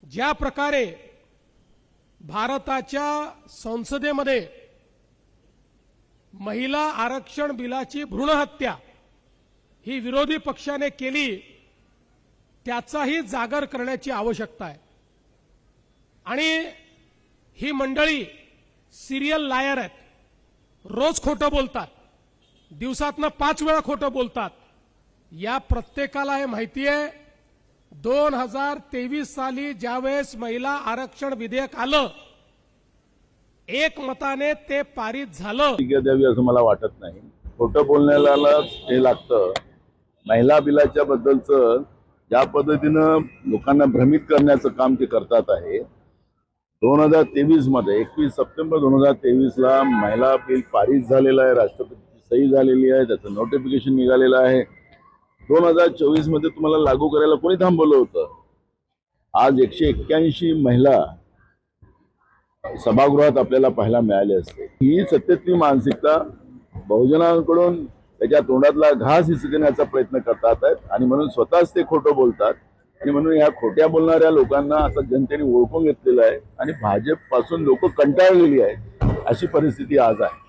ज्या प्रकारे भारताच्या संसदेमध्ये महिला आरक्षण बिलाची भ्रूणहत्या ही विरोधी पक्षाने केली, त्याचाही जागर करण्याची आवश्यकता आहे। आणि ही मंडळी सिरियल लायर आहेत, रोज खोटं बोलतात, दिवसातनं 5 वेळा खोटं बोलतात। या प्रत्येकाला हे माहिती आहे, 2023 साली ज्यावेळेस महिला आरक्षण विधेयक आलं, एकमताने ते पारित झालं। द्यावी असं मला वाटत नाही। खोटं बोलण्याला हे लागतं। महिला बिलाच्या बद्दलचं ज्या पद्धतीनं लोकांना भ्रमित करण्याचं काम ते करतात आहे। 2023 मध्ये 21 सप्टेंबर 2023 ला महिला बिल पारित झालेलं आहे, राष्ट्रपतीची सही झालेली आहे, त्याचं नोटिफिकेशन निघालेलं आहे। 2024 मध्ये तुम्हाला लागू करायला कोणी थांबवलं होतं? आज 181 महिला सभागृहात आपल्याला पाहायला मिळाले असते। ही सत्तेतली मानसिकता बहुजनांकडून त्याच्या तोंडातला घास हिसकण्याचा प्रयत्न करतात आहेत आणि म्हणून स्वतःच ते खोटं बोलतात आणि म्हणून या खोट्या बोलणाऱ्या लोकांना आता जनतेने ओळखून घेतलेलं आहे आणि भाजप पासून लोक कंटाळलेली आहेत, अशी परिस्थिती आज आहे।